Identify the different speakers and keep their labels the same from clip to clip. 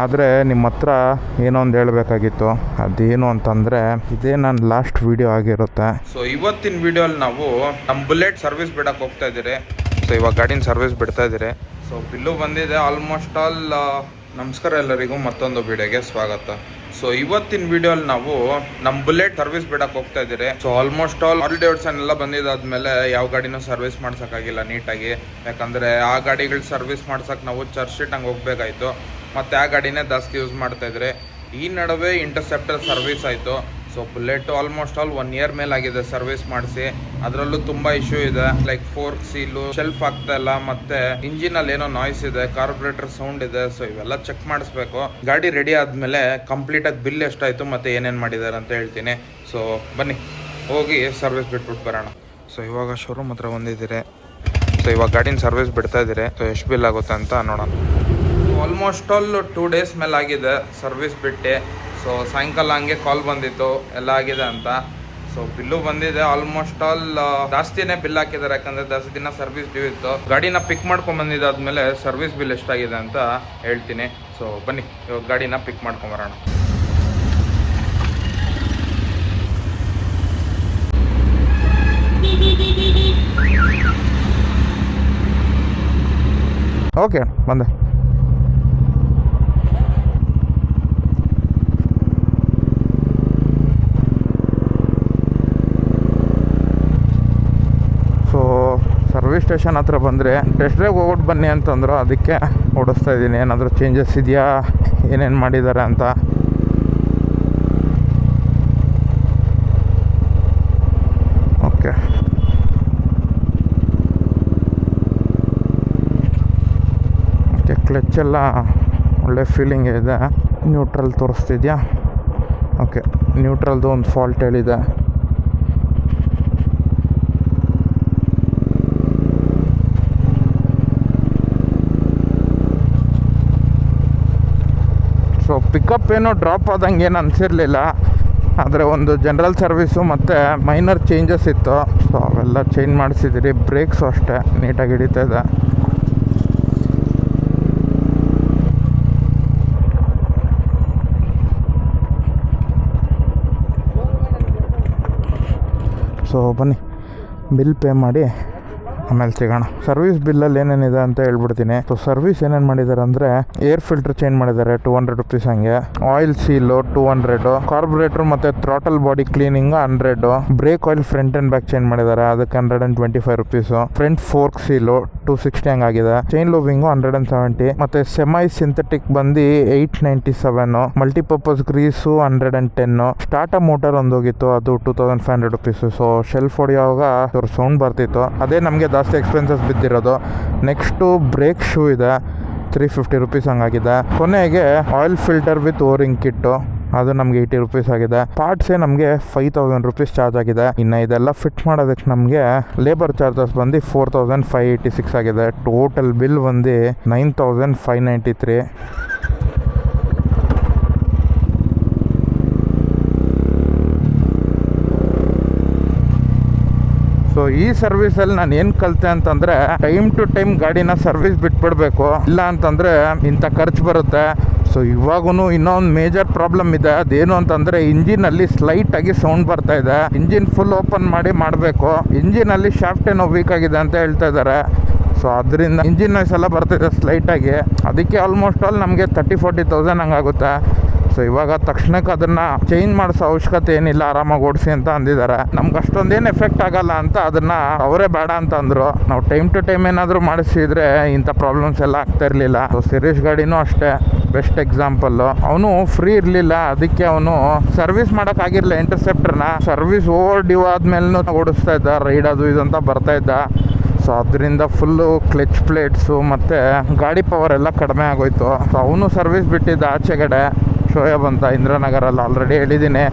Speaker 1: ಆದರೆ ನಿಮ್ಮ ಹತ್ರ ಏನೋ ಒಂದು ಹೇಳಬೇಕಾಗಿತ್ತು. ಅದೇನು ಅಂತಂದರೆ ಇದೇ ನನ್ನ ಲಾಸ್ಟ್ ವಿಡಿಯೋ ಆಗಿರುತ್ತೆ. ಸೊ ಇವತ್ತಿನ ವಿಡಿಯೋಲ್ಲಿ ನಾವು ನಮ್ಮ ಬುಲೆಟ್ ಸರ್ವಿಸ್ ಬಿಡಕ್ಕೆ ಹೋಗ್ತಾ ಇದ್ದೀರಿ. ಸೊ ಇವಾಗ ಗಾಡಿನ ಸರ್ವಿಸ್ ಬಿಡ್ತಾ ಇದ್ದೀರಿ. ಸೊ ಬಿಲ್ಲು ಬಂದಿದೆ ಆಲ್ಮೋಸ್ಟ್ ಆಲ್. ನಮಸ್ಕಾರ ಎಲ್ಲರಿಗೂ, ಮತ್ತೊಂದು ವಿಡಿಯೋಗೆ ಸ್ವಾಗತ. ಸೊ ಇವತ್ತಿನ ವಿಡಿಯೋಲ್ಲಿ ನಾವು ನಮ್ಮ ಬುಲೆಟ್ ಸರ್ವಿಸ್ ಬಿಡಕ್ಕೆ ಹೋಗ್ತಾ ಇದ್ದೀರಿ. ಸೊ ಆಲ್ಮೋಸ್ಟ್ ಆಲ್ ಡೇಟ್ಸನ್ ಎಲ್ಲ ಬಂದಿದ್ದಾದ್ಮೇಲೆ ಯಾವ ಗಾಡಿನೂ ಸರ್ವಿಸ್ ಮಾಡ್ಸೋಕ್ಕಾಗಿಲ್ಲ ನೀಟಾಗಿ. ಯಾಕಂದರೆ ಆ ಗಾಡಿಗಳು ಸರ್ವಿಸ್ ಮಾಡ್ಸೋಕೆ ನಾವು ಚರ್ಚ್ ಸ್ಟ್ರೀಟ್ ಹಂಗೆ ಹೋಗ್ಬೇಕಾಯ್ತು. ಮತ್ತು ಆ ಗಾಡಿನೇ ಜಾಸ್ತಿ ಯೂಸ್ ಮಾಡ್ತಾಯಿದ್ರೆ. ಈ ನಡುವೆ ಇಂಟರ್ಸೆಪ್ಟರ್ ಸರ್ವಿಸ್ ಆಯಿತು. So Bullet almost all 1 year ಮೇಲಾಗಿದೆ ಸರ್ವಿಸ್ ಮಾಡಿಸಿ. ಅದರಲ್ಲೂ ತುಂಬ ಇಶ್ಯೂ ಇದೆ, ಲೈಕ್ ಫೋರ್ಕ್ ಸೀಲು, ಶೆಲ್ಫ್ ಆಗ್ತಾ ಇಲ್ಲ, ಮತ್ತು ಇಂಜಿನಲ್ಲಿ ಏನೋ ನಾಯ್ಸ್ ಇದೆ, ಕಾರ್ಬೊರೇಟರ್ ಸೌಂಡ್ ಇದೆ. ಸೊ ಇವೆಲ್ಲ ಚೆಕ್ ಮಾಡಿಸ್ಬೇಕು. ಗಾಡಿ ರೆಡಿ ಆದಮೇಲೆ ಕಂಪ್ಲೀಟಾಗಿ ಬಿಲ್ ಎಷ್ಟಾಯಿತು ಮತ್ತು ಏನೇನು ಮಾಡಿದ್ದಾರೆ ಅಂತ ಹೇಳ್ತೀನಿ. ಸೊ ಬನ್ನಿ ಹೋಗಿ ಸರ್ವಿಸ್ ಬಿಟ್ಬಿಟ್ಟು ಬರೋಣ. ಸೊ ಇವಾಗ ಶೋರೂಮ್ ಹತ್ರ ಬಂದಿದ್ದೀರಿ. ಸೊ ಇವಾಗ ಗಾಡಿನ ಸರ್ವಿಸ್ ಬಿಡ್ತಾ ಇದ್ದೀರಿ. ಸೊ ಎಷ್ಟು ಬಿಲ್ ಆಗುತ್ತೆ ಅಂತ ನೋಡೋಣ. ಆಲ್ಮೋಸ್ಟ್ ಆಲ್ 2 days ಮೇಲೆ ಆಗಿದೆ ಸರ್ವಿಸ್ ಬಿಟ್ಟು. ಸೊ ಸಾಯಂಕಾಲ ಹಂಗೆ ಕಾಲ್ ಬಂದಿತ್ತು ಎಲ್ಲ ಆಗಿದೆ ಅಂತ. ಸೊ ಬಿಲ್ಲು ಬಂದಿದೆ ಆಲ್ಮೋಸ್ಟ್ ಆಲ್. ಜಾಸ್ತಿನೇ ಬಿಲ್ ಹಾಕಿದ್ದಾರೆ, ಯಾಕಂದರೆ ಜಾಸ್ತಿ ದಿನ ಸರ್ವಿಸ್ ಡ್ಯೂ ಇತ್ತು. ಗಾಡಿನ ಪಿಕ್ ಮಾಡ್ಕೊಂಡು ಬಂದಿದ್ದಾದ್ಮೇಲೆ ಸರ್ವಿಸ್ ಬಿಲ್ ಎಷ್ಟಾಗಿದೆ ಅಂತ ಹೇಳ್ತೀನಿ. ಸೊ ಬನ್ನಿ ಇವಾಗ ಗಾಡಿನ ಪಿಕ್ ಮಾಡ್ಕೊಂಬರೋಣ. ಓಕೆ ಬಂದೆ. ಸರ್ವಿಸ್ ಸ್ಟೇಷನ್ ಹತ್ರ ಬಂದರೆ ಟೆಸ್ಟ್ ಡ್ರೈವ್ ಹೋಗ್ಬಿಟ್ಟು ಬನ್ನಿ ಅಂತಂದರು. ಅದಕ್ಕೆ ಓಡಿಸ್ತಾ ಇದ್ದೀನಿ, ಏನಾದರೂ ಚೇಂಜಸ್ ಇದೆಯಾ, ಏನೇನು ಮಾಡಿದ್ದಾರೆ ಅಂತ. ಓಕೆ ಓಕೆ, ಕ್ಲಚ್ ಎಲ್ಲ ಒಳ್ಳೆ ಫೀಲಿಂಗ್ ಇದೆ. ನ್ಯೂಟ್ರಲ್ ತೋರಿಸ್ತಿದ್ಯಾ? ಓಕೆ, ನ್ಯೂಟ್ರಲ್ದು ಒಂದು ಫಾಲ್ಟ್ ಹೇಳಿದೆ. ಸೊ ಪಿಕಪ್ ಏನೋ ಡ್ರಾಪ್ ಆದಂಗೆ ಏನು ಅನಿಸಿರಲಿಲ್ಲ, ಆದರೆ ಒಂದು ಜನರಲ್ ಸರ್ವಿಸು ಮತ್ತು ಮೈನರ್ ಚೇಂಜಸ್ ಇತ್ತು. ಸೊ ಅವೆಲ್ಲ ಚೇಂಜ್ ಮಾಡಿಸಿದ್ದೀರಿ. ಬ್ರೇಕ್ಸು ಅಷ್ಟೇ ನೀಟಾಗಿ ಹಿಡಿತಾ ಇದೆ. ಸೊ ಬನ್ನಿ ಬಿಲ್ ಪೇ ಮಾಡಿ ಆಮೇಲೆ ಸಿಗೋಣ. ಸರ್ವಿಸ್ ಬಿಲ್ಲಲ್ಲಿ ಏನೇನಿದೆ ಅಂತ ಹೇಳ್ಬಿಡ್ತೀನಿ. ಸೊ ಸರ್ವಿಸ್ ಏನೇನು ಮಾಡಿದ್ದಾರೆ ಅಂದರೆ ಏರ್ ಫಿಲ್ಟರ್ ಚೇಂಜ್ ಮಾಡಿದ್ದಾರೆ 200 rupees ಹಂಗೆ, ಆಯಿಲ್ ಸೀಲು 200, ಕಾರ್ಬೊರೇಟರ್ ಮತ್ತು throttle body cleaning 100, brake oil front and back change ಮಾಡಿದ್ದಾರೆ, ಅದಕ್ಕೆ 125 rupees, ಫ್ರಂಟ್ ಫೋರ್ಕ್ ಸೀಲು 260 ಹಂಗಾಗಿದೆ, ಚೈನ್ ಲೂಬಿಂಗು 170, ಮತ್ತು ಸೆಮೈ ಸಿಂಥೆಟಿಕ್ ಬಂದು 897, ಮಲ್ಟಿಪರ್ಪಸ್ ಗ್ರೀಸು 110, ಸ್ಟಾರ್ಟರ್ ಮೋಟರ್ ಒಂದು ಹೋಗಿತ್ತು, ಅದು 2500 rupees. ಸೊ ಶೆಲ್ಫ್ ಹೊಡೆಯುವಾಗ ಸೌಂಡ್ ಬರ್ತಿತ್ತು, ಅದೇ ನಮಗೆ ಜಾಸ್ತಿ ಎಕ್ಸ್ಪೆನ್ಸಸ್ ಬಿದ್ದಿರೋದು. ನೆಕ್ಸ್ಟು ಬ್ರೇಕ್ ಶೂ ಇದೆ 350 rupees ಹಂಗಾಗಿದೆ. ಕೊನೆಗೆ ಆಯಿಲ್ ಫಿಲ್ಟರ್ ವಿತ್ ಓರಿಂಗ್ ಕಿಟ್ಟು, ಅದು ನಮಗೆ 80 rupees ಆಗಿದೆ. ಪಾರ್ಟ್ಸೇ ನಮಗೆ 5000 rupees ಚಾರ್ಜ್ ಆಗಿದೆ. ಇನ್ನು ಇದೆಲ್ಲ ಫಿಟ್ ಮಾಡೋದಕ್ಕೆ ನಮಗೆ ಲೇಬರ್ ಚಾರ್ಜಸ್ ಬಂದು 4586 ಆಗಿದೆ. ಟೋಟಲ್ ಬಿಲ್ ಬಂದು 9593. ಸೊ ಈ ಸರ್ವಿಸಲ್ಲಿ ನಾನು ಏನು ಕಲಿತೆ ಅಂತಂದರೆ, ಟೈಮ್ ಟು ಟೈಮ್ ಗಾಡಿನ ಸರ್ವಿಸ್ ಬಿಟ್ಬಿಡ್ಬೇಕು, ಇಲ್ಲ ಅಂತಂದರೆ ಇಂಥ ಖರ್ಚು ಬರುತ್ತೆ. ಸೊ ಇವಾಗೂ ಇನ್ನೊಂದು ಮೇಜರ್ ಪ್ರಾಬ್ಲಮ್ ಇದೆ. ಅದೇನು ಅಂತಂದರೆ ಇಂಜಿನಲ್ಲಿ ಸ್ಲೈಟಾಗಿ ಸೌಂಡ್ ಬರ್ತಾ ಇದೆ. ಇಂಜಿನ್ ಫುಲ್ ಓಪನ್ ಮಾಡಿ ಮಾಡಬೇಕು. ಇಂಜಿನಲ್ಲಿ ಶಾಫ್ಟ್ ಏನೋ ವೀಕ್ ಆಗಿದೆ ಅಂತ ಹೇಳ್ತಾ ಇದ್ದಾರೆ. ಸೊ ಅದರಿಂದ ಇಂಜಿನ್ ನಾಯ್ಸ್ ಎಲ್ಲ ಬರ್ತಿದೆ ಸ್ಲೈಟಾಗಿ. ಅದಕ್ಕೆ ಆಲ್ಮೋಸ್ಟ್ ಆಲ್ ನಮಗೆ 30,000-40,000 ಹಂಗಾಗುತ್ತೆ. ಸೊ ಇವಾಗ ತಕ್ಷಣಕ್ಕೆ ಅದನ್ನು ಚೇಂಜ್ ಮಾಡಿಸೋ ಅವಶ್ಯಕತೆ ಏನಿಲ್ಲ, ಆರಾಮಾಗಿ ಓಡಿಸಿ ಅಂತ ಅಂದಿದ್ದಾರೆ. ನಮ್ಗೆ ಅಷ್ಟೊಂದೇನು ಎಫೆಕ್ಟ್ ಆಗಲ್ಲ ಅಂತ ಅದನ್ನು ಅವರೇ ಬೇಡ ಅಂತ ಅಂದರು. ನಾವು ಟೈಮ್ ಟು ಟೈಮ್ ಏನಾದರೂ ಮಾಡಿಸಿದ್ರೆ ಇಂಥ ಪ್ರಾಬ್ಲಮ್ಸ್ ಎಲ್ಲ ಆಗ್ತಾ ಇರಲಿಲ್ಲ. ಸೊ ಸಿರೀಶ್ ಗಾಡಿನೂ ಅಷ್ಟೇ ಬೆಸ್ಟ್ ಎಕ್ಸಾಂಪಲ್ಲು. ಅವನು ಫ್ರೀ ಇರಲಿಲ್ಲ, ಅದಕ್ಕೆ ಅವನು ಸರ್ವಿಸ್ ಮಾಡೋಕ್ಕಾಗಿರಲಿಲ್ಲ ಇಂಟರ್ಸೆಪ್ಟರ್ನ. ಸರ್ವಿಸ್ ಓವರ್ ಡ್ಯೂ ಆದ್ಮೇಲೆ ಓಡಿಸ್ತಾ ಇದ್ದ, ರೈಡ್ ಅದು ಇದು ಅಂತ ಬರ್ತಾ ಇದ್ದ. ಸೊ ಅದರಿಂದ ಫುಲ್ಲು ಕ್ಲಚ್ ಪ್ಲೇಟ್ಸು ಮತ್ತು ಗಾಡಿ ಪವರ್ ಎಲ್ಲ ಕಡಿಮೆ ಆಗೋಯ್ತು. ಸೊ ಅವನು ಸರ್ವಿಸ್ ಬಿಟ್ಟಿದ್ದ ಆಚೆಗಡೆ, ಶೋಯಬ್ ಅಂತ ಇಂದ್ರನಗರಲ್ಲಿ. ಆಲ್ರೆಡಿ ಹೇಳಿದ್ದೀನಿ,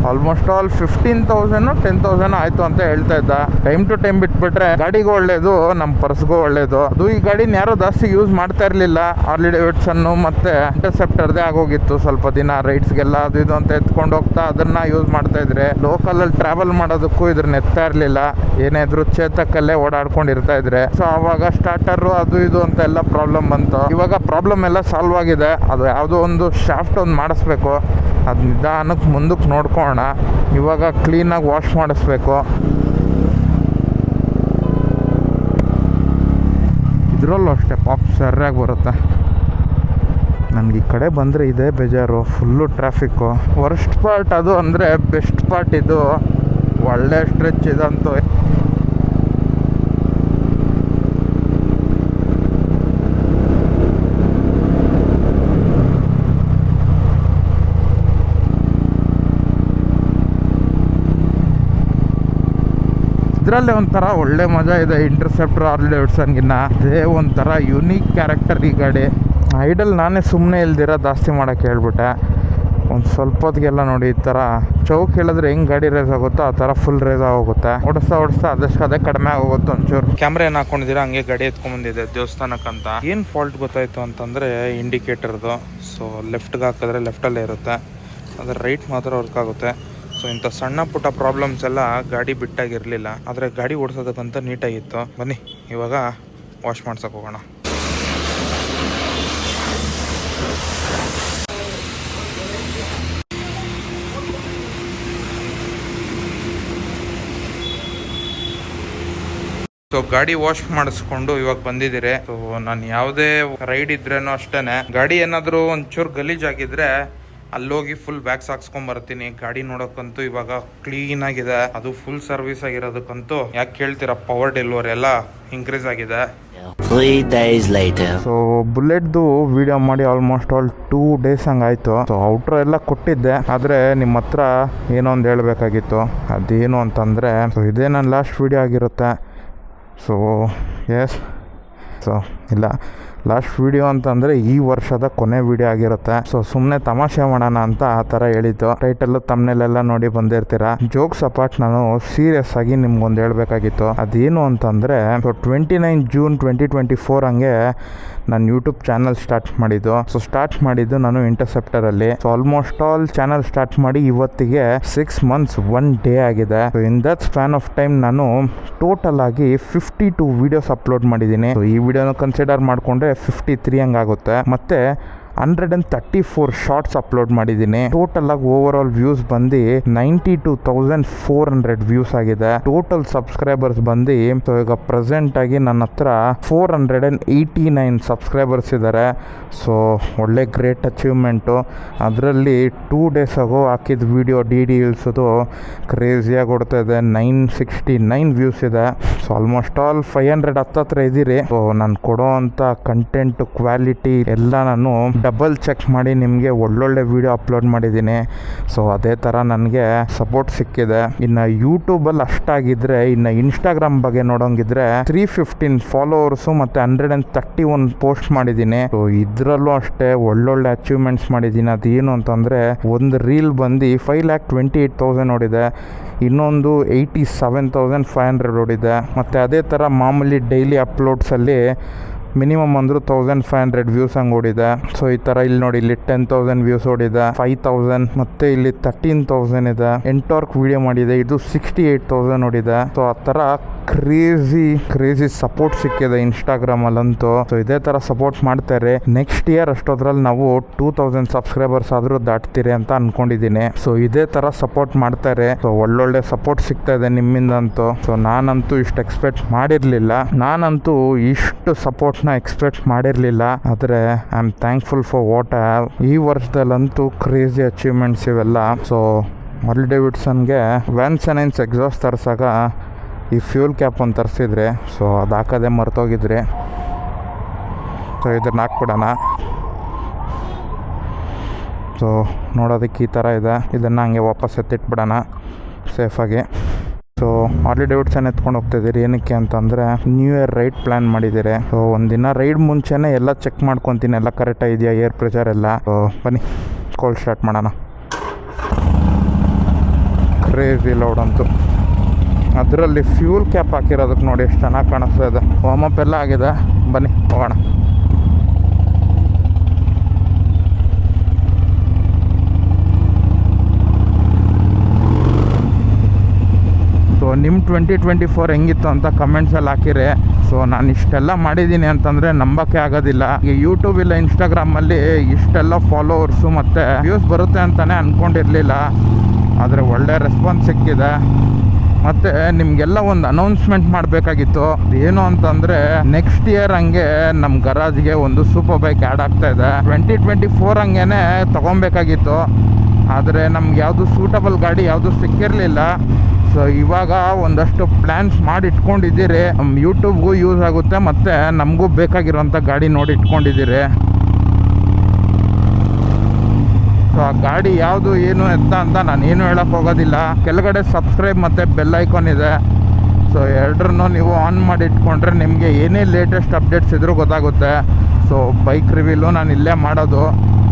Speaker 1: ಆಲ್ಮೋಸ್ಟ್ ಆಲ್ 15,000 10,000 ಆಯಿತು ಅಂತ ಹೇಳ್ತಾ ಇದ್ದ. ಟೈಮ್ ಟು ಟೈಮ್ ಬಿಟ್ಬಿಟ್ರೆ ಗಾಡಿಗೂ ಒಳ್ಳೇದು, ನಮ್ಮ ಪರ್ಸ್ಗೂ ಒಳ್ಳೇದು. ಅದು ಈ ಗಾಡಿನ ಯಾರೋ ಜಾಸ್ತಿ ಯೂಸ್ ಮಾಡ್ತಾ ಇರಲಿಲ್ಲ. ಹಾರ್ಲಿ ಡೇವಿಡ್ಸನ್ನು ಮತ್ತು ಇಂಟರ್ಸೆಪ್ಟರ್ದೇ ಆಗೋಗಿತ್ತು. ಸ್ವಲ್ಪ ದಿನ ರೈಡ್ಸ್ಗೆಲ್ಲ ಅದು ಇದು ಅಂತ ಎತ್ಕೊಂಡು ಹೋಗ್ತಾ ಅದನ್ನು ಯೂಸ್ ಮಾಡ್ತಾ ಇದ್ರೆ, ಲೋಕಲಲ್ಲಿ ಟ್ರಾವೆಲ್ ಮಾಡೋದಕ್ಕೂ ಇದ್ರನ್ನ ಎತ್ತಾ ಇರಲಿಲ್ಲ. ಏನೇ ಇದ್ರು ಚೇತಕ್ಕಲ್ಲೇ ಓಡಾಡ್ಕೊಂಡಿರ್ತಾ ಇದ್ರೆ. ಸೊ ಆವಾಗ ಸ್ಟಾರ್ಟರು ಅದು ಇದು ಅಂತ ಎಲ್ಲ ಪ್ರಾಬ್ಲಮ್ ಬಂತು. ಇವಾಗ ಪ್ರಾಬ್ಲಮ್ ಎಲ್ಲ ಸಾಲ್ವ್ ಆಗಿದೆ. ಅದು ಯಾವುದೋ ಒಂದು ಶಾಫ್ಟ್ ಒಂದು ಮಾಡಿಸ್ಬೇಕು, ಅದು ನಿಧಾನಕ್ಕೆ ಮುಂದಕ್ಕೆ ನೋಡ್ಕೊಳ್ಳೋಣ. ಇವಾಗ ಕ್ಲೀನಾಗಿ ವಾಶ್ ಮಾಡಿಸ್ಬೇಕು. ಇದರಲ್ಲೂ ಅಷ್ಟೇ ಪಾಪ್ ಸರಿಯಾಗಿ ಬರುತ್ತೆ. ನನಗೆ ಈ ಕಡೆ ಬಂದರೆ ಇದೇ ಬೇಜಾರು, ಫುಲ್ಲು ಟ್ರಾಫಿಕ್ಕು. ವರ್ಸ್ಟ್ ಪಾರ್ಟ್ ಅದು ಅಂದರೆ ಬೆಸ್ಟ್ ಪಾರ್ಟ್ ಇದು. ಒಳ್ಳೆ ಸ್ಟ್ರೆಚ್ ಇದಂತೂ. ಇದರಲ್ಲೇ ಒಂಥರ ಒಳ್ಳೆ ಮಜಾ ಇದೆ. ಇಂಟರ್ಸೆಪ್ಟರ್ ಹಾರ್ಲಿ ಡೇವಿಡ್ಸನ್ಗಿನ್ನ ಇದೇ ಒಂಥರ ಯುನೀಕ್ ಕ್ಯಾರೆಕ್ಟರ್ ಈ ಗಾಡಿ. ಐಡಲ್ ನಾನೇ ಸುಮ್ಮನೆ ಇಲ್ದಿರ ಜಾಸ್ತಿ ಮಾಡೋಕ್ಕೆ ಹೇಳ್ಬಿಟ್ಟೆ. ಒಂದು ಸ್ವಲ್ಪ ಹೊತ್ತಿಗೆಲ್ಲ ನೋಡಿ ಈ ಥರ ಚೌಕ್ ಹೇಳಿದ್ರೆ ಹೆಂಗೆ ಗಾಡಿ ರೇಸ್ ಆಗುತ್ತೋ ಆ ಥರ ಫುಲ್ ರೇಸ್ ಆಗೋಗುತ್ತೆ. ಓಡಿಸ್ತಾ ಅದಷ್ಟು ಅದೇ ಕಡಿಮೆ ಆಗೋಗುತ್ತೆ ಒಂಚೂರು. ಕ್ಯಾಮ್ರಾ ಏನು ಹಾಕೊಂಡಿದ್ದೀರಾ, ಹಂಗೆ ಗಾಡಿ ಎತ್ಕೊಂಡ್ಬಂದಿದೆ ದೇವಸ್ಥಾನಕ್ಕಂತ. ಏನು ಫಾಲ್ಟ್ ಗೊತ್ತಾಯಿತು ಅಂತಂದರೆ ಇಂಡಿಕೇಟರ್ದು. ಸೊ ಲೆಫ್ಟ್ಗೆ ಹಾಕಿದ್ರೆ ಲೆಫ್ಟಲ್ಲೇ ಇರುತ್ತೆ, ಆದರೆ ರೈಟ್ ಮಾತ್ರ ವರ್ಕ್ ಆಗುತ್ತೆ. ಸೊ ಇಂಥ ಸಣ್ಣ ಪುಟ್ಟ ಪ್ರಾಬ್ಲಮ್ಸ್ ಎಲ್ಲ ಗಾಡಿ ಬಿಟ್ಟಾಗಿರಲಿಲ್ಲ, ಆದರೆ ಗಾಡಿ ಓಡಿಸೋದಕ್ಕಂತ ನೀಟಾಗಿತ್ತು. ಬನ್ನಿ ಇವಾಗ ವಾಶ್ ಮಾಡ್ಸೋಕೆ ಹೋಗೋಣ. ಸೊ ಗಾಡಿ ವಾಶ್ ಮಾಡಿಸ್ಕೊಂಡು ಇವಾಗ ಬಂದಿದ್ದೀರಿ. ಸೊ ನಾನು ಯಾವುದೇ ರೈಡ್ ಇದ್ರೇನೋ ಅಷ್ಟೇನೆ, ಗಾಡಿ ಏನಾದರೂ ಒಂಚೂರು ಗಲೀಜಾಗಿದ್ರೆ ಅಲ್ಲೋಗಿ ಫುಲ್ ಬ್ಯಾಗ್ಸ್ ಹಾಕ್ಸ್ಕೊಂಬರ್ತೀನಿ. ಗಾಡಿ ನೋಡೋಕ್ಕಂತೂ ಇವಾಗ ಕ್ಲೀನ್ ಆಗಿದೆ. ಅದು ಫುಲ್ ಸರ್ವಿಸ್ ಆಗಿರೋದಕ್ಕಂತೂ ಯಾಕೆ ಕೇಳ್ತೀರಾ, ಪವರ್ ಡೆಲಿವರಿ ಎಲ್ಲ ಇನ್ಕ್ರೀಸ್ ಆಗಿದೆ.
Speaker 2: 3 days later.
Speaker 1: ಸೊ ಬುಲೆಟ್ದು ವಿಡಿಯೋ ಮಾಡಿ almost all 2 days ಹಂಗಾಯ್ತು. So outro ಎಲ್ಲ ಕೊಟ್ಟಿದ್ದೆ, ಆದರೆ ನಿಮ್ಮ ಹತ್ರ ಏನೋ ಒಂದು ಹೇಳಬೇಕಾಗಿತ್ತು. ಅದೇನು ಅಂತಂದರೆ, ಸೊ ಇದೇ ನನ್ನ ಲಾಸ್ಟ್ ವಿಡಿಯೋ ಆಗಿರುತ್ತೆ. ಸೊ ಎಸ್, ಸೊ ಇಲ್ಲ, ಲಾಸ್ಟ್ ವಿಡಿಯೋ ಅಂತಂದರೆ ಈ ವರ್ಷದ ಕೊನೆ ವಿಡಿಯೋ ಆಗಿರುತ್ತೆ. ಸೊ ಸುಮ್ಮನೆ ತಮಾಷೆ ಮಾಡೋಣ ಅಂತ ಆ ಥರ ಹೇಳಿದ್ದು. ಟೈಟಲ್ಲು ತಮ್ಮನೆಲ್ಲ ನೋಡಿ ಬಂದಿರ್ತೀರ. ಜೋಕ್ಸ್ ಅಪಾರ್ಟ್, ನಾನು ಸೀರಿಯಸ್ ಆಗಿ ನಿಮ್ಗೊಂದು ಹೇಳಬೇಕಾಗಿತ್ತು. ಅದೇನು ಅಂತಂದರೆ, ಸೊ 29 June 2024 ಹಂಗೆ ನಾನು ಯೂಟ್ಯೂಬ್ ಚಾನಲ್ ಸ್ಟಾರ್ಟ್ ಮಾಡಿದ್ದು. ಸೊ ಸ್ಟಾರ್ಟ್ ಮಾಡಿದ್ದು ನಾನು ಇಂಟರ್ಸೆಪ್ಟರಲ್ಲಿ. So almost all channel start ಮಾಡಿ ಇವತ್ತಿಗೆ 6 months 1 day ಆಗಿದೆ. So in that span of time ನಾನು ಟೋಟಲ್ ಆಗಿ 52 ವೀಡಿಯೋಸ್ ಅಪ್ಲೋಡ್ ಮಾಡಿದ್ದೀನಿ. ಸೊ ಈ ವಿಡಿಯೋನ ಕನ್ಸಿಡರ್ ಮಾಡಿಕೊಂಡ್ರೆ 53 ಹಂಗಾಗುತ್ತೆ. ಮತ್ತು 134 ಶಾರ್ಟ್ಸ್ ಅಪ್ಲೋಡ್ ಮಾಡಿದ್ದೀನಿ. ಟೋಟಲ್ ಆಗಿ ಓವರ್ ಆಲ್ ವ್ಯೂಸ್ ಬಂದು 92,400 ವ್ಯೂಸ್ ಆಗಿದೆ. ಟೋಟಲ್ ಸಬ್ಸ್ಕ್ರೈಬರ್ಸ್ ಬಂದು ಸೊ ಈಗ ಪ್ರೆಸೆಂಟ್ ಆಗಿ ನನ್ನ ಹತ್ರ 489 ಸಬ್ಸ್ಕ್ರೈಬರ್ಸ್ ಇದ್ದಾರೆ. ಸೊ ಒಳ್ಳೆ ಗ್ರೇಟ್ ಅಚೀವ್ಮೆಂಟು. ಅದರಲ್ಲಿ 2 days ಆಗೋ ಹಾಕಿದ ವಿಡಿಯೋ ಡಿ ಇಲ್ಸೋದು ಕ್ರೇಜಿಯಾಗಿ ಕೊಡ್ತಾ ಇದೆ. 969 ವ್ಯೂಸ್ ಇದೆ. ಸೊ ಆಲ್ಮೋಸ್ಟ್ ಆಲ್ 500 ಹತ್ತತ್ರ ಇದ್ದೀರಿ. ಸೊ ನಾನು ಕೊಡೋ ಅಂಥ ಕಂಟೆಂಟ್ ಕ್ವಾಲಿಟಿ ಎಲ್ಲ ನಾನು ಡಬಲ್ ಚೆಕ್ ಮಾಡಿ ನಿಮಗೆ ಒಳ್ಳೊಳ್ಳೆ ವಿಡಿಯೋ ಅಪ್ಲೋಡ್ ಮಾಡಿದ್ದೀನಿ. ಸೊ ಅದೇ ಥರ ನನಗೆ ಸಪೋರ್ಟ್ ಸಿಕ್ಕಿದೆ. ಇನ್ನು ಯೂಟ್ಯೂಬಲ್ಲಿ ಅಷ್ಟಾಗಿದ್ದರೆ, ಇನ್ನು ಇನ್ಸ್ಟಾಗ್ರಾಮ್ ಬಗ್ಗೆ ನೋಡೋಂಗಿದ್ರೆ 315 ಫಾಲೋವರ್ಸು ಮತ್ತು 131 ಪೋಸ್ಟ್ ಮಾಡಿದ್ದೀನಿ. ಸೊ ಇದರಲ್ಲೂ ಅಷ್ಟೇ ಒಳ್ಳೊಳ್ಳೆ ಅಚೀವ್ಮೆಂಟ್ಸ್ ಮಾಡಿದ್ದೀನಿ. ಅದೇನು ಅಂತಂದರೆ, ಒಂದು ರೀಲ್ ಬಂದು 5,28,000 ನೋಡಿದೆ, ಇನ್ನೊಂದು 87,500 ನೋಡಿದೆ. ಮತ್ತು ಅದೇ ಥರ ಮಾಮೂಲಿ ಡೈಲಿ ಅಪ್ಲೋಡ್ಸಲ್ಲಿ ಮಿನಿಮಮ್ ಅಂದರೂ 1,500 ವ್ಯೂಸ್ ಹಂಗೆ ಓಡಿದೆ. ಸೊ ಈ ಥರ ಇಲ್ಲಿ ನೋಡಿ, ಇಲ್ಲಿ 10,000 ವ್ಯೂಸ್ ಓಡಿದೆ, 5,000, ಮತ್ತು ಇಲ್ಲಿ 13,000 ಇದೆ. ಎಂಟಾರ್ಕ್ ವಿಡಿಯೋ ಮಾಡಿದೆ, ಇದು 68,000 ನೋಡಿದೆ. ಸೊ ಆ ಥರ ಕ್ರೇಜಿ ಸಪೋರ್ಟ್ ಸಿಕ್ಕಿದೆ ಇನ್ಸ್ಟಾಗ್ರಾಮಲ್ಲಂತೂ. ಸೊ ಇದೇ ಥರ ಸಪೋರ್ಟ್ ಮಾಡ್ತಾರೆ. ನೆಕ್ಸ್ಟ್ ಇಯರ್ ಅಷ್ಟೊದ್ರಲ್ಲಿ ನಾವು 2,000 ಸಬ್ಸ್ಕ್ರೈಬರ್ಸ್ ಆದರೂ ದಾಟ್ತೀರಿ ಅಂತ ಅಂದ್ಕೊಂಡಿದ್ದೀನಿ. ಸೊ ಇದೇ ಥರ ಸಪೋರ್ಟ್ ಮಾಡ್ತಾರೆ. ಸೊ ಒಳ್ಳೊಳ್ಳೆ ಸಪೋರ್ಟ್ ಸಿಗ್ತಾ ಇದೆ ನಿಮ್ಮಿಂದಂತೂ. ಸೊ ನಾನಂತೂ ಇಷ್ಟು ಎಕ್ಸ್ಪೆಕ್ಟ್ ಮಾಡಿರಲಿಲ್ಲ. ನಾನಂತೂ ಇಷ್ಟು ಸಪೋರ್ಟ್ನ ಎಕ್ಸ್ಪೆಕ್ಟ್ ಮಾಡಿರಲಿಲ್ಲ. ಆದರೆ I am thankful for what I have. ಈ ವರ್ಷದಲ್ಲಂತೂ ಕ್ರೇಜಿ ಅಚೀವ್ಮೆಂಟ್ಸ್ ಇವೆಲ್ಲ. ಸೊ ಹಾರ್ಲಿ ಡೇವಿಡ್ಸನ್ಗೆ ವ್ಯಾನ್ಸನೈನ್ಸ್ ಎಕ್ಸಾಸ್ಟ್ ತರಿಸಾಗ ಈ ಫ್ಯೂಲ್ ಕ್ಯಾಪ್ ಒಂದು ತರಿಸಿದ್ರೆ, ಸೊ ಅದು ಹಾಕೋದೇ ಮರ್ತೋಗಿದ್ರಿ. ಸೊ ಇದನ್ನ ಹಾಕ್ಬಿಡೋಣ. ಸೊ ನೋಡೋದಕ್ಕೆ ಈ ಥರ ಇದೆ. ಇದನ್ನು ಹಂಗೆ ವಾಪಸ್ ಎತ್ತಿಟ್ಬಿಡೋಣ ಸೇಫಾಗಿ. ಸೊ ಹಾರ್ಲಿ ಡೇವಿಡ್ಸನ್ ಎತ್ಕೊಂಡು ಹೋಗ್ತಿದ್ದೀರಿ. ಏನಕ್ಕೆ ಅಂತಂದರೆ, ನ್ಯೂ ಇಯರ್ ರೈಡ್ ಪ್ಲ್ಯಾನ್ ಮಾಡಿದ್ದೀರಿ. ಸೊ ಒಂದಿನ ರೈಡ್ ಮುಂಚೆನೇ ಎಲ್ಲ ಚೆಕ್ ಮಾಡ್ಕೊತೀನಿ, ಎಲ್ಲ ಕರೆಕ್ಟಾಗಿ ಇದೆಯಾ, ಏರ್ ಪ್ರೆಷರ್ ಎಲ್ಲ. ಸೊ ಬನ್ನಿ ಕೋಲ್ಡ್ ಸ್ಟಾರ್ಟ್ ಮಾಡೋಣ. ಕ್ರೇಜಿ ಲೌಡ್ ಅಂತೂ. ಅದರಲ್ಲಿ ಫ್ಯೂಲ್ ಕ್ಯಾಪ್ ಹಾಕಿರೋದಕ್ಕೆ ನೋಡಿ ಎಷ್ಟು ಚೆನ್ನಾಗಿ ಕಾಣಿಸ್ತಾ ಇದೆ. ವಾರ್ಮಪ್ ಎಲ್ಲ ಆಗಿದೆ, ಬನ್ನಿ ಹೋಗೋಣ. ಸೊ ನಿಮ್ಮ 2024 ಹೆಂಗಿತ್ತು ಅಂತ ಕಮೆಂಟ್ಸಲ್ಲಿ ಹಾಕಿರಿ. ಸೊ ನಾನು ಇಷ್ಟೆಲ್ಲ ಮಾಡಿದ್ದೀನಿ ಅಂತಂದರೆ ನಂಬಕ್ಕೆ ಆಗೋದಿಲ್ಲ. ಈ ಯೂಟ್ಯೂಬ್ ಇಲ್ಲ ಇನ್ಸ್ಟಾಗ್ರಾಮಲ್ಲಿ ಇಷ್ಟೆಲ್ಲ ಫಾಲೋವರ್ಸು ಮತ್ತು ವ್ಯೂಸ್ ಬರುತ್ತೆ ಅಂತಲೇ ಅಂದ್ಕೊಂಡಿರಲಿಲ್ಲ. ಆದರೆ ಒಳ್ಳೆ ರೆಸ್ಪಾನ್ಸ್ ಸಿಕ್ಕಿದೆ. ಮತ್ತು ನಿಮಗೆಲ್ಲ ಒಂದು ಅನೌನ್ಸ್ಮೆಂಟ್ ಮಾಡಬೇಕಾಗಿತ್ತು. ಏನು ಅಂತಂದರೆ ನೆಕ್ಸ್ಟ್ ಇಯರ್ ಹಂಗೆ ನಮ್ಮ ಗರಾಜ್ಗೆ ಒಂದು ಸೂಪರ್ ಬೈಕ್ ಆ್ಯಡ್ ಆಗ್ತಾಯಿದೆ. 2024 ಹಂಗೆ ತೊಗೊಬೇಕಾಗಿತ್ತು, ಆದರೆ ನಮ್ಗೆ ಯಾವುದು ಸೂಟಬಲ್ ಗಾಡಿ ಯಾವುದು ಸಿಕ್ಕಿರಲಿಲ್ಲ. ಸೊ ಇವಾಗ ಒಂದಷ್ಟು ಪ್ಲ್ಯಾನ್ಸ್ ಮಾಡಿ ಇಟ್ಕೊಂಡಿದ್ದೀರಿ. ಯೂಟ್ಯೂಬ್ಗೂ ಯೂಸ್ ಆಗುತ್ತೆ ಮತ್ತು ನಮಗೂ ಬೇಕಾಗಿರೋಂಥ ಗಾಡಿ ನೋಡಿ ಇಟ್ಕೊಂಡಿದ್ದೀರಿ. ಸೊ ಆ ಗಾಡಿ ಯಾವುದು ಏನು ಎತ್ತ ಅಂತ ನಾನು ಏನು ಹೇಳೋಕ್ಕೆ ಹೋಗೋದಿಲ್ಲ. ಕೆಳಗಡೆ ಸಬ್ಸ್ಕ್ರೈಬ್ ಮತ್ತು ಬೆಲ್ ಐಕಾನ್ ಇದೆ. ಸೊ ಎರಡರನ್ನೂ ನೀವು ಆನ್ ಮಾಡಿ ಇಟ್ಕೊಂಡ್ರೆ ನಿಮಗೆ ಏನೇ ಲೇಟೆಸ್ಟ್ ಅಪ್ಡೇಟ್ಸ್ ಇದ್ರೂ ಗೊತ್ತಾಗುತ್ತೆ. ಸೊ ಬೈಕ್ ರಿವ್ಯೂಲು ನಾನು ಇಲ್ಲೇ ಮಾಡೋದು.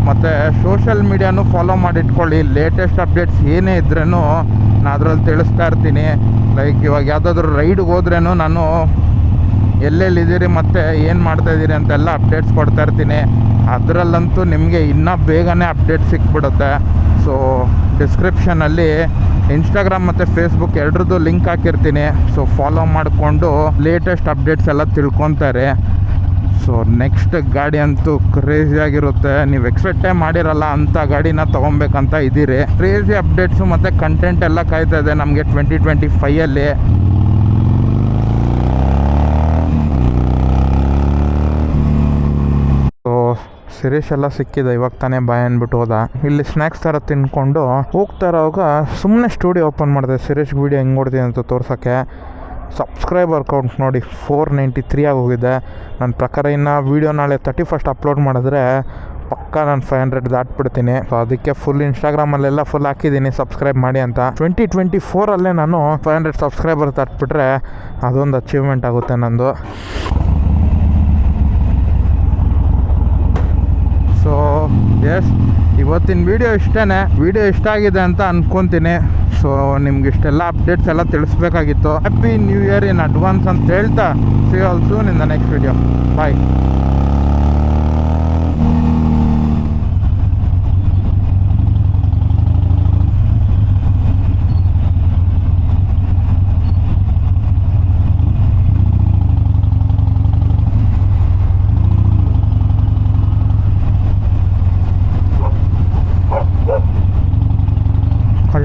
Speaker 1: ಮತ್ತು ಸೋಷಲ್ ಮೀಡಿಯಾನು ಫಾಲೋ ಮಾಡಿ ಇಟ್ಕೊಳ್ಳಿ. ಲೇಟೆಸ್ಟ್ ಅಪ್ಡೇಟ್ಸ್ ಏನೇ ಇದ್ರೂ ನಾನು ಅದರಲ್ಲಿ ತಿಳಿಸ್ತಾ ಇರ್ತೀನಿ. ಲೈಕ್ ಇವಾಗ ಯಾವುದಾದ್ರೂ ರೈಡ್ಗೆ ಹೋದ್ರೂ ನಾನು ಎಲ್ಲೆಲ್ಲಿದ್ದೀರಿ ಮತ್ತು ಏನು ಮಾಡ್ತಾಯಿದ್ದೀರಿ ಅಂತೆಲ್ಲ ಅಪ್ಡೇಟ್ಸ್ ಕೊಡ್ತಾ ಇರ್ತೀನಿ. ಅದರಲ್ಲಂತೂ ನಿಮಗೆ ಇನ್ನೂ ಬೇಗನೆ ಅಪ್ಡೇಟ್ ಸಿಕ್ಬಿಡುತ್ತೆ. ಸೊ ಡಿಸ್ಕ್ರಿಪ್ಷನಲ್ಲಿ ಇನ್ಸ್ಟಾಗ್ರಾಮ್ ಮತ್ತು ಫೇಸ್ಬುಕ್ ಎರಡರದ್ದು ಲಿಂಕ್ ಹಾಕಿರ್ತೀನಿ. ಸೊ ಫಾಲೋ ಮಾಡಿಕೊಂಡು ಲೇಟೆಸ್ಟ್ ಅಪ್ಡೇಟ್ಸ್ ಎಲ್ಲ ತಿಳ್ಕೊತಾರೆ. ಸೊ ನೆಕ್ಸ್ಟ್ ಗಾಡಿ ಅಂತೂ ಕ್ರೇಜಿಯಾಗಿರುತ್ತೆ. ನೀವು ಎಕ್ಸ್ಪೆಕ್ಟೇ ಮಾಡಿರಲ್ಲ ಅಂಥ ಗಾಡಿನ ತೊಗೊಬೇಕಂತ ಇದ್ದೀರಿ. ಕ್ರೇಜಿ ಅಪ್ಡೇಟ್ಸು ಮತ್ತು ಕಂಟೆಂಟ್ ಎಲ್ಲ ಕಾಯ್ತಾ ಇದೆ ನಮಗೆ 2025ಅಲ್ಲಿ. ಸೊ ಸಿರೀಶ್ ಎಲ್ಲ ಸಿಕ್ಕಿದೆ, ಇವಾಗ ತಾನೇ ಬಾಯ್ ಅಂದ್ಬಿಟ್ಟು ಹೋದ. ಇಲ್ಲಿ ಸ್ನ್ಯಾಕ್ಸ್ ಥರ ತಿನ್ಕೊಂಡು ಹೋಗ್ತಾ ಇರೋವಾಗ ಸುಮ್ಮನೆ ಸ್ಟುಡಿಯೋ ಓಪನ್ ಮಾಡಿದೆ ಸಿರೀಶ್ ವೀಡಿಯೋ ಹೆಂಗೆ ಹೊಡ್ತೀನಿ ಅಂತ ತೋರ್ಸೋಕ್ಕೆ. ಸಬ್ಸ್ಕ್ರೈಬರ್ ಕೌಂಟ್ ನೋಡಿ 493 ಆಗೋಗಿದೆ. ನನ್ನ ಪ್ರಕಾರ ಇನ್ನು ವೀಡಿಯೋ ನಾಳೆ 31st ಅಪ್ಲೋಡ್ ಮಾಡಿದ್ರೆ ಪಕ್ಕಾ ನಾನು 500 ದಾಟ್ಬಿಡ್ತೀನಿ. ಸೊ ಅದಕ್ಕೆ ಫುಲ್ ಇನ್ಸ್ಟಾಗ್ರಾಮಲ್ಲೆಲ್ಲ ಫುಲ್ ಹಾಕಿದ್ದೀನಿ ಸಬ್ಸ್ಕ್ರೈಬ್ ಮಾಡಿ ಅಂತ. 2024ಅಲ್ಲೇ ನಾನು 500 ಸಬ್ಸ್ಕ್ರೈಬರ್ ತಟ್ಬಿಟ್ರೆ ಅದೊಂದು ಅಚೀವ್ಮೆಂಟ್ ಆಗುತ್ತೆ ನಂದು. ಸೊ ಎಸ್, ಇವತ್ತಿನ ವೀಡಿಯೋ ಇಷ್ಟೇ. ವೀಡಿಯೋ ಇಷ್ಟ ಆಗಿದೆ ಅಂತ ಅಂದ್ಕೊತೀನಿ. ಸೊ ನಿಮ್ಗೆ ಇಷ್ಟೆಲ್ಲ ಅಪ್ಡೇಟ್ಸ್ ಎಲ್ಲ ತಿಳಿಸ್ಬೇಕಾಗಿತ್ತು. Happy new year in advance ಅಂತ ಹೇಳ್ತಾ see you all soon in the next video. Bye.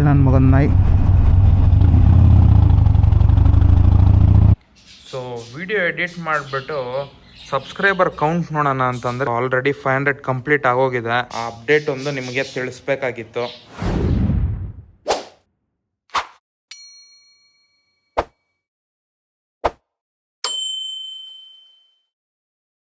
Speaker 1: ನನ್ನ ಮಗನ ನಾಯಿ. ಸೊ ವಿಡಿಯೋ ಎಡಿಟ್ ಮಾಡಿಬಿಟ್ಟು ಸಬ್ಸ್ಕ್ರೈಬರ್ ಕೌಂಟ್ ನೋಡೋಣ ಅಂತಂದರೆ ಆಲ್ರೆಡಿ 500 ಕಂಪ್ಲೀಟ್ ಆಗೋಗಿದೆ. ಆ ಅಪ್ಡೇಟ್ ಒಂದು ನಿಮಗೆ ತಿಳಿಸ್ಬೇಕಾಗಿತ್ತು.